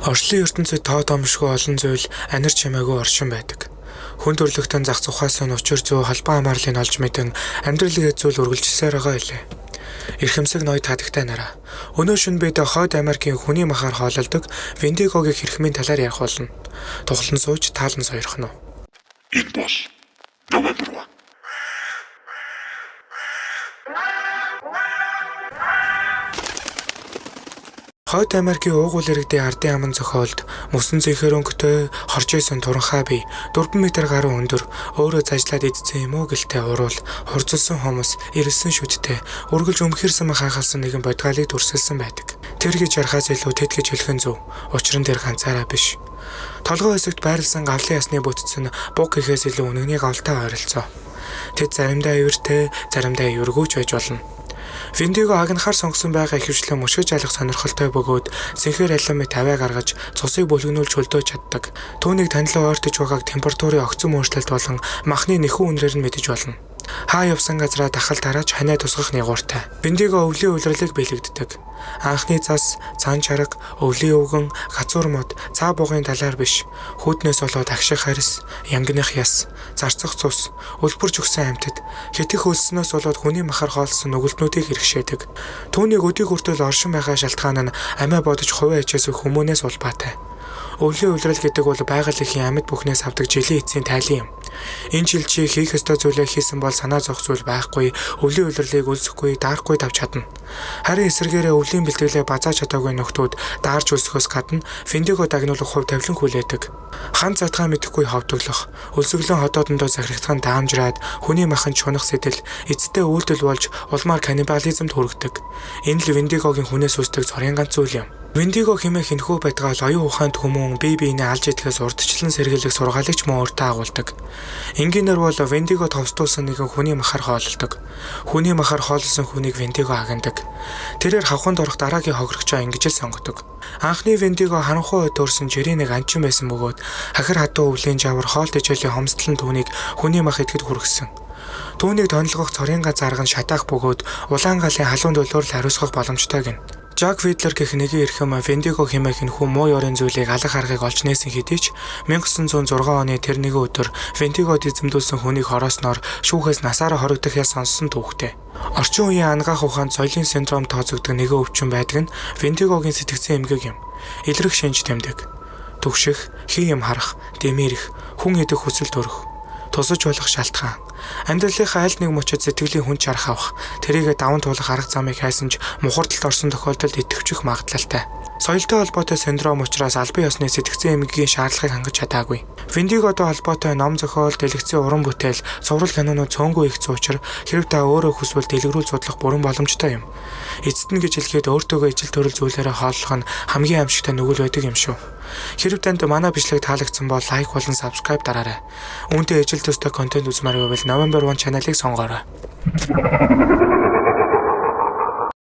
Орчлын ертөнцид тоо томшгүй олон зүйл анир чимээгүй оршин байдаг. Хүн төрлөختөн зах тухаас нь учир зүй холбоо хамаарлыг олж мэдэн амьдралыг эзүүл үргэлжилсээр байгаа илээ. Эрхэмсэг ноёд хадагтай нараа. Өнөө шөнө бид Хойд Америкийн хүний махаар хоололдог Виндигогийн хэрхмийн талаар ярих болно. Тухлан сууж таалан сойрох нь. Энэ бол Новембер 1. Хойд Америкийн уугуул иргэдийн ардын аман зохиолд мөсөн зэнхэр өнгөтэй хорж исэн туранхай бие 4 м гаруй өндөр өөрөө зажлаад идсэн юм уу гэлтэй уруул хурцлсан хомос ирэлсэн шүттэй үргэлж өмхөрсөн мах хахалсан нэгэн бодгалыг дүрсэлсэн байдаг. Тэр гэж ярахаас илүү тэд гэж хэлэх нь зөв. Учир нь тэр ганцаараа биш. Толгой хэсэгт байрлсан гавлын ясны бүтцэн буг гэхээс илүү үнэний гавлтай ойролцоо. Тэд заримдаа ивэртэй, заримдаа ивэргүүч байж болно. Виндиго агнахаар сонгосон байгаа ихэвчлэн мөшгөж алах сонирхолтой бөгөөд сэнхэр алюминий тавиа гаргаж цусыг бүлгэнүүлж хөлдөөж чаддаг. Түүнийг танилан ойртож байгааг температурын огцон өөрчлөлт болон махны нэхүү үнрээр нь мэдэж болно. Хаа явсан газраа дахал тарааж ханаа тусгах нэгууртай. Виндиго өвлийн улирлыг бэлэгддэг. Анхны зас, цан чарга, өвлийн өвгөн, гацуур мод, цаа бугын талаар биш. Хүднээс болоод агших харис, янгных яс, зарцах цус, өлбөрч өгсөн амьтад, хэтэх хөлснөөс болоод хүний махаар хоолсон нүгэлтнүүдийг хэрэгшээдэг. Түүнийг өдийг хүртэл оршин байгаа шалтгаан нь амиа бодож хувиа ичээс хүмүүнээс улбаатай. Өвлийн улирал гэдэг бол байгаль эхийн амьд бүхнээс авдаг жилийн эцсийн тайлан юм. Энэ жил чи хийх ёстой зүйлээ хийсэн бол санаа зовх зүйл байхгүй, өвлийн улирлыг өлсөхгүй, даарахгүй давж чадна. Харин эсэргээрээ өвлийн бэлтгэлээ базааж чадаагүй нөхдүүд даарж өлсөхөөс гадна Виндиго дагнуулах хувь тавилан хүлээдэг. Хан цатгаа мэдэхгүй ховдоглох, өлсөглөн ходоодондоо захирагдах нь даамжраад хүний махан чунах сэтэл эцэстээ үйлдэл болж улмаар каннибализмд хүргэдэг. Энэ л Виндигогийн хүнээс үүсдэг цорын ганц зүйл юм. Виндиго хэмээх энэхүү байдгаал оюун ухаанд хүмүүн бие биенээ алж идэхээс урдчлан сэргийлэх сургаалыг ч мөн өөртөө агуулдаг. Энгийнээр бол Виндиго товстуулсан нэгэн хүний махаар хоололдог. Хүний махаар хоолсон хүнийг Виндиго агнадаг. Тэрээр хавханд орох дараагийн хохирогчоо ингэж л сонгодог. Анхны Виндиго харанхуй өдөрсөн жирийн нэг анчин байсан бөгөөд хахир хадуу өвлийн жавар хоол тэжээлийн хомсдолн түүнийг хүний мах идэхэд хүргэсэн. Түүнийг тонилгох цорын ганц арга нь шатаах бөгөөд улаан галын халуун дөлөөр л хариуцах боломжтой гин. Жак Фидлер гэх нэгэн эрхэм Виндиго хэмээх энэхүү муу ёрын зүйлийг алах аргыг олж нээсэн хэдий ч 1906 оны тэр нэгэн өдөр Виндигод эзэмдүүлсэн хүнийг хороосноор шүүхээс насаараа хоригдох яс сонссон түүхтэй. Орчин үеийн ангаах ухаанд соёлын синдром тооцогддог нэгэн өвчин байдаг нь Виндигогийн сэтгцэн эмгэг юм. Илрэх шинж тэмдэг, түгших, хий юм харах, дэмэрэх, хүн идэх хүсэл төрөх, тусаж болох шалтгаан. Амьдралынхаа аль нэг мөчөд сэтгэлийн хүн чарах авах, тэрийгэ даван туулах арга замыг хайсан ч мухардалд орсон тохиолдолд идэвхжих магадлалтай. Соёлтой холбоотой синдром учраас албан ёсны сэтгцэн эмгэгийн шаардлагыг хангаж чадаагүй. Виндигодой холбоотой ном зохиол, дэлгэцийн уран бүтээл, цуврал кинонууд цөөнгүй ихц учраас хэрэв та өөрөө хүсвэл дэлгэрүүл судлах бүрэн боломжтой юм. Эцэст нь гэж хэлэхэд өөртөөгөө ижил төрөл зүйлээрээ хооллох нь хамгийн аимшигтай нүгэл байдаг юм шүү. Хэрэв танд манай бичлэг таалагдсан бол лайк болон subscribe дараарай. Үүнтэй ижил төстэй контент үзмээр байвал November 1 чаналыг сонгоорой.